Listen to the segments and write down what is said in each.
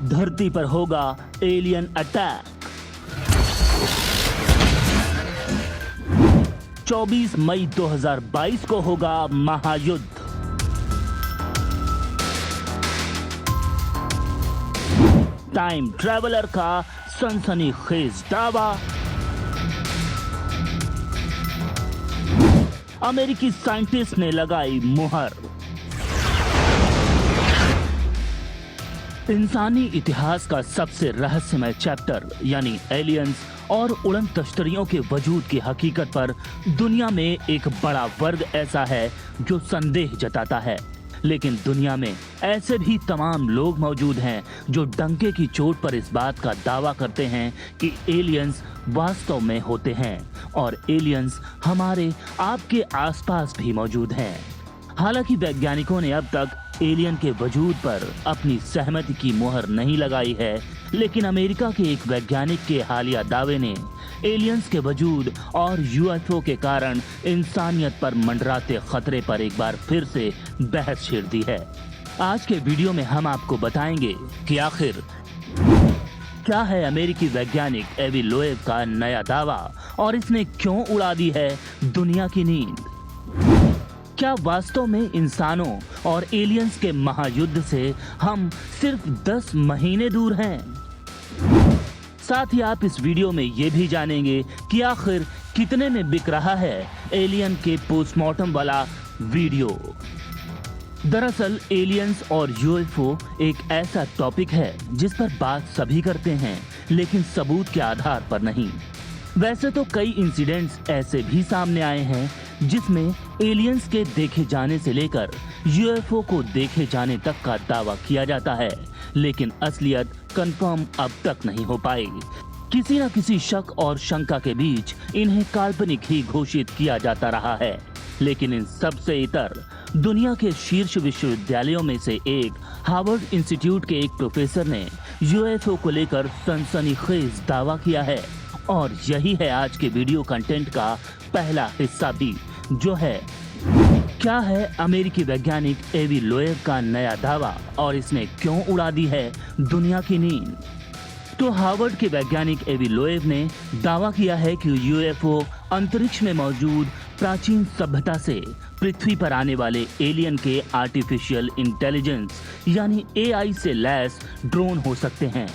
धरती पर होगा एलियन अटैक। 24 मई 2022 को होगा महायुद्ध। टाइम ट्रैवलर का सनसनीखेज दावा। अमेरिकी साइंटिस्ट ने लगाई मुहर। इंसानी इतिहास का सबसे रहस्यमय चैप्टर यानी एलियंस और उड़न तश्तरियों के वजूद की हकीकत पर दुनिया में एक बड़ा वर्ग ऐसा है जो संदेह जताता है, लेकिन दुनिया में ऐसे भी तमाम लोग मौजूद हैं जो डंके की चोट पर इस बात का दावा करते हैं कि एलियंस वास्तव में होते हैं और एलियंस हमारे आपके आसपास भी मौजूद हैं। हालांकि वैज्ञानिकों ने अब तक एलियन के वजूद पर अपनी सहमति की मुहर नहीं लगाई है, लेकिन अमेरिका के एक वैज्ञानिक के हालिया दावे ने एलियंस के वजूद और यूएफओ के कारण इंसानियत पर मंडराते खतरे पर एक बार फिर से बहस छेड़ दी है। आज के वीडियो में हम आपको बताएंगे कि आखिर क्या है अमेरिकी वैज्ञानिक एवी लोएव का नया दावा और इसने क्यों उड़ा दी है दुनिया की नींद। क्या वास्तव में इंसानों और एलियंस के महायुद्ध से हम सिर्फ 10 महीने दूर हैं? साथ ही आप इस वीडियो में ये भी जानेंगे कि आखिर कितने में बिक रहा है एलियन के पोस्टमार्टम वाला वीडियो। दरअसल एलियंस और यूएफओ एक ऐसा टॉपिक है जिस पर बात सभी करते हैं, लेकिन सबूत के आधार पर नहीं। वैसे तो कई इंसिडेंट्स ऐसे भी सामने आए हैं जिसमें एलियंस के देखे जाने से लेकर यूएफओ को देखे जाने तक का दावा किया जाता है, लेकिन असलियत कंफर्म अब तक नहीं हो पाई। किसी न किसी शक और शंका के बीच इन्हें काल्पनिक ही घोषित किया जाता रहा है, लेकिन इन सब से इतर दुनिया के शीर्ष विश्वविद्यालयों में से एक हार्वर्ड इंस्टीट्यूट के एक प्रोफेसर ने यूएफओ को लेकर सनसनीखेज दावा किया है और यही है आज के वीडियो कंटेंट का पहला हिस्सा भी, जो है क्या है अमेरिकी वैज्ञानिक एवी लोएव का नया दावा और इसने क्यों उड़ा दी है दुनिया की नींद। तो हार्वर्ड के वैज्ञानिक एवी लोएव ने दावा किया है कि यूएफओ अंतरिक्ष में मौजूद प्राचीन सभ्यता से पृथ्वी पर आने वाले एलियन के आर्टिफिशियल इंटेलिजेंस यानी एआई से लैस ड्रोन हो सकते हैं।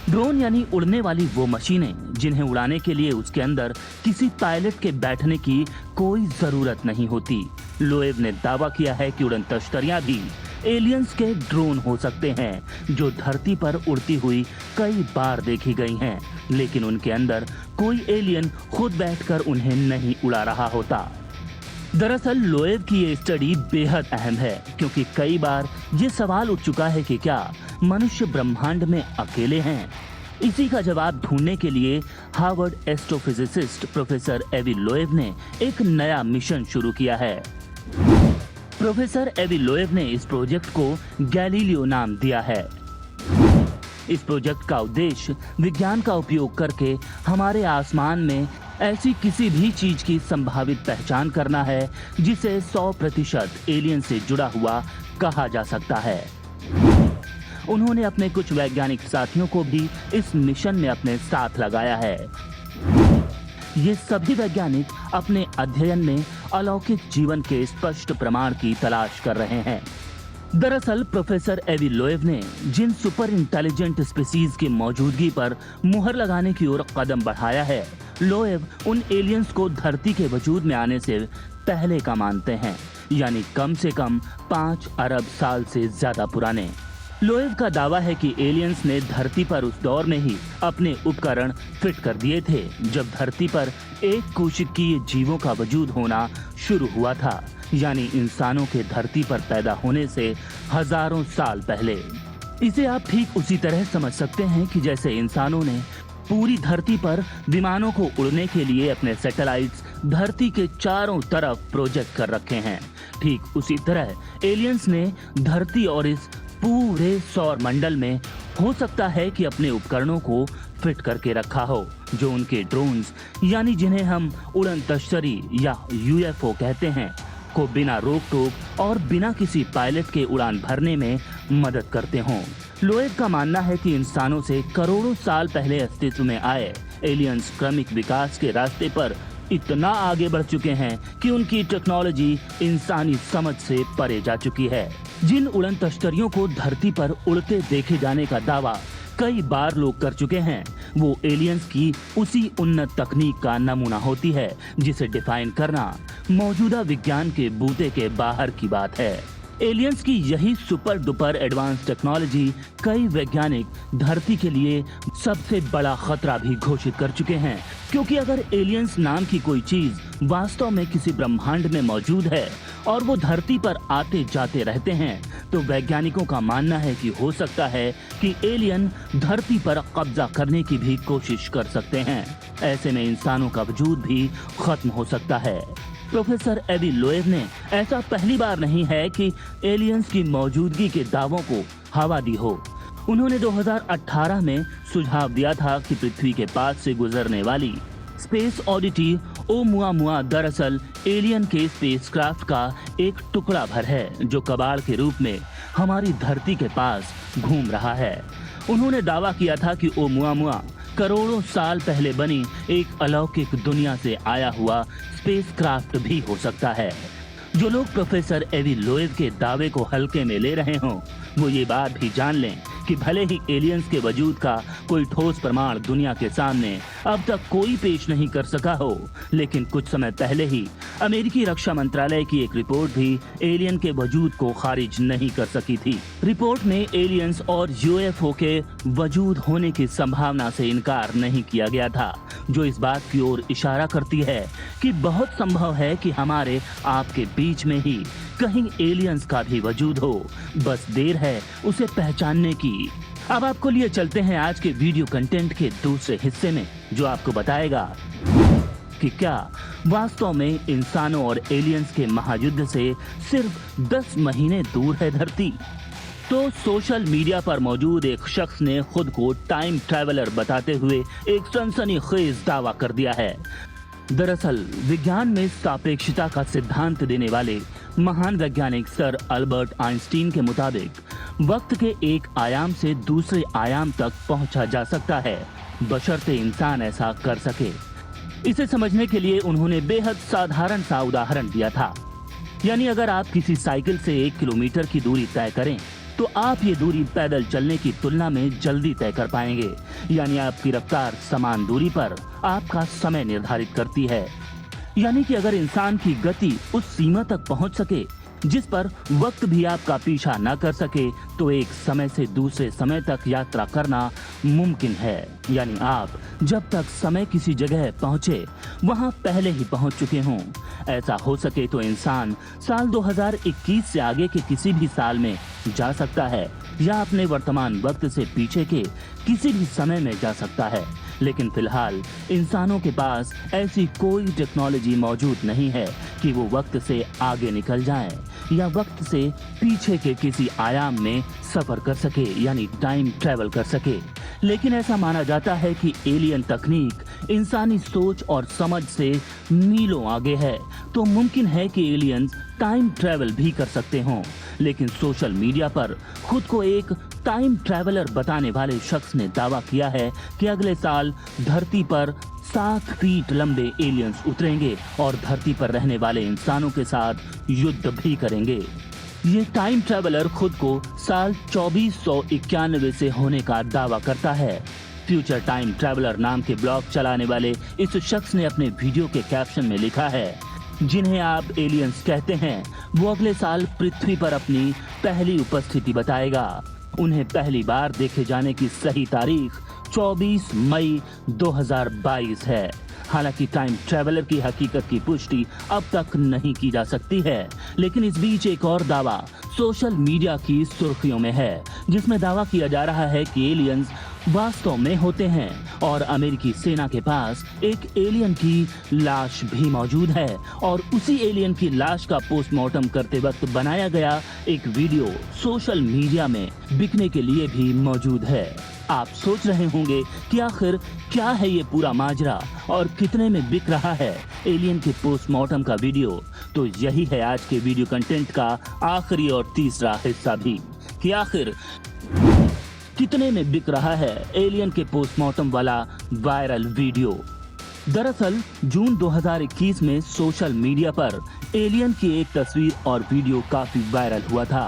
ड्रोन यानी उड़ने वाली वो मशीनें जिन्हें उड़ाने के लिए उसके अंदर किसी पायलट के बैठने की कोई जरूरत नहीं होती। लोएव ने दावा किया है कि उड़न तश्तरियां भी एलियंस के ड्रोन हो सकते हैं जो धरती पर उड़ती हुई कई बार देखी गई हैं, लेकिन उनके अंदर कोई एलियन खुद बैठकर उन्हें नहीं उड़ा रहा होता। दरअसल लोएव की ये स्टडी बेहद अहम है क्योंकि कई बार ये सवाल उठ चुका है कि क्या मनुष्य ब्रह्मांड में अकेले हैं। इसी का जवाब ढूंढने के लिए हार्वर्ड एस्ट्रोफिजिसिस्ट प्रोफेसर एवी लोएव ने एक नया मिशन शुरू किया है। प्रोफेसर एवी लोएव ने इस प्रोजेक्ट को गैलीलियो नाम दिया है। इस प्रोजेक्ट का उद्देश्य विज्ञान का उपयोग करके हमारे आसमान में ऐसी किसी भी चीज की संभावित पहचान करना है जिसे 100% एलियन से जुड़ा हुआ कहा जा सकता है। उन्होंने अपने कुछ वैज्ञानिक साथियों को भी इस मिशन में अपने साथ लगाया है। ये सभी वैज्ञानिक अपने अध्ययन में अलौकिक जीवन के स्पष्ट प्रमाण की तलाश कर रहे हैं। दरअसल प्रोफेसर एवी लोएव ने जिन सुपर इंटेलिजेंट स्पीसीज की मौजूदगी पर मुहर लगाने की ओर कदम बढ़ाया है, लोएव उन एलियंस को धरती के वजूद में आने से पहले का मानते हैं, यानी कम से कम 5 अरब साल से ज्यादा पुराने। लोएव का दावा है कि एलियंस ने धरती पर उस दौर में ही अपने उपकरण फिट कर दिए थे जब धरती पर एक कोशिकीय जीवों का वजूद होना शुरू हुआ था, यानी इंसानों के धरती पर पैदा होने से हजारों साल पहले। इसे आप ठीक उसी तरह समझ सकते हैं कि जैसे इंसानों ने पूरी धरती पर विमानों को उड़ने के लिए अपने सैटेलाइट्स धरती के चारों तरफ प्रोजेक्ट कर रखे हैं, ठीक उसी तरह एलियंस ने धरती और इस पूरे सौर मंडल में हो सकता है कि अपने उपकरणों को फिट करके रखा हो, जो उनके ड्रोन्स यानी जिन्हें हम उड़न तश्तरी या यूएफओ कहते हैं को बिना रोक टोक और बिना किसी पायलट के उड़ान भरने में मदद करते हों। लोएव का मानना है कि इंसानों से करोड़ों साल पहले अस्तित्व में आए एलियंस क्रमिक विकास के रास्ते पर इतना आगे बढ़ चुके हैं कि उनकी टेक्नोलॉजी इंसानी समझ से परे जा चुकी है। जिन उड़न तश्तरियों को धरती पर उड़ते देखे जाने का दावा कई बार लोग कर चुके हैं, वो एलियंस की उसी उन्नत तकनीक का नमूना होती है जिसे डिफाइन करना मौजूदा विज्ञान के बूते के बाहर की बात है। एलियंस की यही सुपर डुपर एडवांस टेक्नोलॉजी कई वैज्ञानिक धरती के लिए सबसे बड़ा खतरा भी घोषित कर चुके हैं, क्योंकि अगर एलियंस नाम की कोई चीज वास्तव में किसी ब्रह्मांड में मौजूद है और वो धरती पर आते जाते रहते हैं, तो वैज्ञानिकों का मानना है कि हो सकता है कि एलियन धरती पर कब्जा करने की भी कोशिश कर सकते हैं। ऐसे में इंसानों का वजूद भी खत्म हो सकता है। प्रोफेसर एवी लोएव ने ऐसा पहली बार नहीं है कि एलियंस की मौजूदगी के दावों को हवा दी हो। उन्होंने 2018 में सुझाव दिया था कि पृथ्वी के पास से गुजरने वाली स्पेस ऑडिटी ओमुआमुआ दरअसल एलियन के स्पेसक्राफ्ट का एक टुकड़ा भर है जो कबाड़ के रूप में हमारी धरती के पास घूम रहा है। उन्होंने दावा किया था कि ओमुआमुआ करोड़ों साल पहले बनी एक अलौकिक दुनिया से आया हुआ स्पेसक्राफ्ट भी हो सकता है। जो लोग प्रोफेसर एवी लोएव के दावे को हल्के में ले रहे हों, वो ये बात भी जान लें कि भले ही एलियंस के वजूद का कोई ठोस प्रमाण दुनिया के सामने अब तक कोई पेश नहीं कर सका हो, लेकिन कुछ समय पहले ही अमेरिकी रक्षा मंत्रालय की एक रिपोर्ट भी एलियन के वजूद को खारिज नहीं कर सकी थी। रिपोर्ट में एलियंस और यूएफओ के वजूद होने की संभावना से इनकार नहीं किया गया था, जो इस बात की ओर इशारा करती है कि बहुत संभव है कि हमारे आपके बीच में ही कहीं एलियंस का भी वजूद हो, बस देर है उसे पहचानने की। अब आपको लिए चलते हैं आज के वीडियो कंटेंट के दूसरे हिस्से में, जो आपको बताएगा कि क्या वास्तव में इंसानों और एलियंस के महायुद्ध से सिर्फ 10 महीने दूर है धरती। तो सोशल मीडिया पर मौजूद एक शख्स ने खुद को टाइम ट्रैवलर बताते हुए एक सनसनीखेज दावा कर दिया है। दरअसल विज्ञान में सापेक्षता का सिद्धांत देने वाले महान वैज्ञानिक सर अल्बर्ट आइंस्टीन के मुताबिक वक्त के एक आयाम से दूसरे आयाम तक पहुंचा जा सकता है, बशर्ते इंसान ऐसा कर सके। इसे समझने के लिए उन्होंने बेहद साधारण सा उदाहरण दिया था। यानी अगर आप किसी साइकिल से 1 किलोमीटर की दूरी तय करें तो आप ये दूरी पैदल चलने की तुलना में जल्दी तय कर पाएंगे। यानी आपकी रफ्तार समान दूरी पर आपका समय निर्धारित करती है। यानी कि अगर इंसान की गति उस सीमा तक पहुंच सके जिस पर वक्त भी आपका पीछा न कर सके, तो एक समय से दूसरे समय तक यात्रा करना मुमकिन है। यानी आप जब तक समय किसी जगह पहुंचे वहां पहले ही पहुंच चुके हों। ऐसा हो सके तो इंसान साल 2021 से आगे के किसी भी साल में जा सकता है या अपने वर्तमान वक्त से पीछे के किसी भी समय में जा सकता है। लेकिन फिलहाल इंसानों के पास ऐसी कोई टेक्नोलॉजी मौजूद नहीं है कि वो वक्त से आगे निकल जाए या वक्त से पीछे के किसी आयाम में सफर कर सके, यानी टाइम ट्रैवल कर सके। लेकिन ऐसा माना जाता है कि एलियन तकनीक इंसानी सोच और समझ से मीलों आगे है, तो मुमकिन है कि एलियंस टाइम ट्रैवल भी कर सकते हों। लेकिन सोशल मीडिया पर खुद को एक टाइम ट्रैवलर बताने वाले शख्स ने दावा किया है कि अगले साल धरती पर 7 फीट लंबे एलियंस उतरेंगे और धरती पर रहने वाले इंसानों के साथ युद्ध भी करेंगे। ये टाइम ट्रैवलर खुद को साल 2491 से होने का दावा करता है। फ्यूचर टाइम ट्रैवलर नाम के ब्लॉग चलाने वाले इस शख्स ने अपने वीडियो के कैप्शन में लिखा है, जिन्हें आप एलियंस कहते हैं वो अगले साल पृथ्वी पर अपनी पहली उपस्थिति बताएगा। उन्हें पहली बार देखे जाने की सही तारीख 24 मई 2022 है। हालांकि टाइम ट्रैवलर की हकीकत की पुष्टि अब तक नहीं की जा सकती है, लेकिन इस बीच एक और दावा सोशल मीडिया की सुर्खियों में है, जिसमें दावा किया जा रहा है कि एलियंस वास्तव में होते हैं और अमेरिकी सेना के पास एक एलियन की लाश भी मौजूद है और उसी एलियन की लाश का पोस्टमार्टम करते वक्त बनाया गया एक वीडियो सोशल मीडिया में बिकने के लिए भी मौजूद है। आप सोच रहे होंगे कि आखिर क्या है ये पूरा माजरा और कितने में बिक रहा है एलियन के पोस्टमार्टम का वीडियो। तो यही है आज के वीडियो कंटेंट का आखिरी और तीसरा हिस्सा भी, कि आखिर कितने में बिक रहा है एलियन के पोस्टमार्टम वाला वायरल वीडियो। दरअसल जून 2021 में सोशल मीडिया पर एलियन की एक तस्वीर और वीडियो काफी वायरल हुआ था।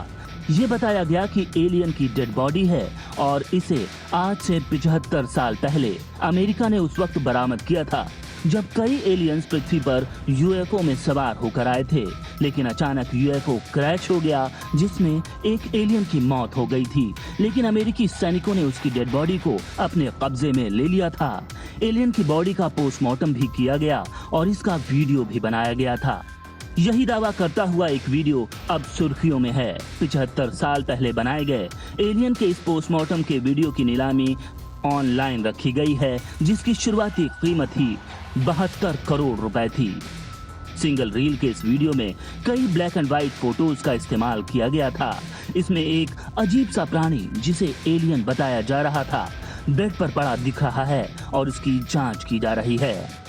ये बताया गया कि एलियन की डेड बॉडी है और इसे आज से 75 साल पहले अमेरिका ने उस वक्त बरामद किया था जब कई एलियंस पृथ्वी पर यूएफओ में सवार होकर आए थे, लेकिन अचानक यूएफओ क्रैश हो गया जिसमें एक एलियन की मौत हो गई थी, लेकिन अमेरिकी सैनिकों ने उसकी डेड बॉडी को अपने कब्जे में ले लिया था। एलियन की बॉडी का पोस्टमार्टम भी किया गया और इसका वीडियो भी बनाया गया था। यही दावा करता हुआ एक वीडियो अब सुर्खियों में है। 75 साल पहले बनाए गए एलियन के इस पोस्टमार्टम के वीडियो की नीलामी ऑनलाइन रखी गई है, जिसकी शुरुआती कीमत ही 72 करोड़ रुपए थी। सिंगल रील के इस वीडियो में कई ब्लैक एंड व्हाइट फोटोज का इस्तेमाल किया गया था। इसमें एक अजीब सा प्राणी जिसे एलियन बताया जा रहा था बेड पर पड़ा दिख रहा है और उसकी जांच की जा रही है।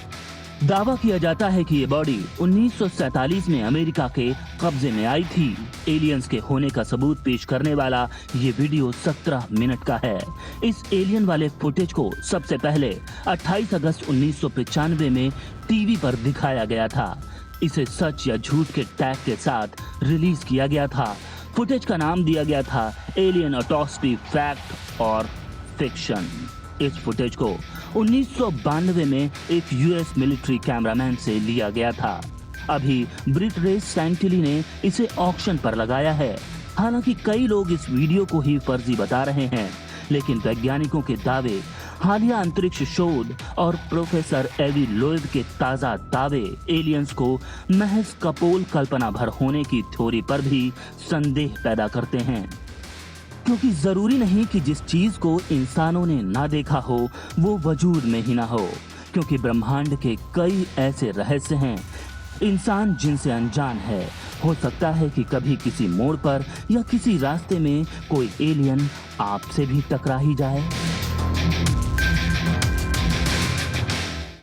दावा किया जाता है कि ये बॉडी 1947 में अमेरिका के कब्जे में आई थी। एलियंस के होने का सबूत पेश करने वाला ये वीडियो 17 मिनट का है। इस एलियन वाले फुटेज को सबसे पहले 28 अगस्त 1995 में टीवी पर दिखाया गया था। इसे सच या झूठ के टैग के साथ रिलीज किया गया था। फुटेज का नाम दिया गया था एलियन ऑटोप्सी फैक्ट और फिक्शन। इस फुटेज को 1992 में एक यूएस मिलिट्री कैमरामैन से लिया गया था। अभी ब्रिटरेस सैंटिली ने इसे ऑक्शन पर लगाया है। हालांकि कई लोग इस वीडियो को ही फर्जी बता रहे हैं, लेकिन वैज्ञानिकों के दावे, हालिया अंतरिक्ष शोध और प्रोफेसर एवी लोएब के ताजा दावे एलियंस को महज कपोल कल्पना भर होने की थ्योरी पर भी संदेह पैदा करते हैं। क्योंकि जरूरी नहीं कि जिस चीज को इंसानों ने ना देखा हो वो वजूद में ही ना हो, क्योंकि ब्रह्मांड के कई ऐसे रहस्य हैं इंसान जिनसे अनजान है। हो सकता है कि कभी किसी मोड़ पर या किसी रास्ते में कोई एलियन आपसे भी टकरा ही जाए।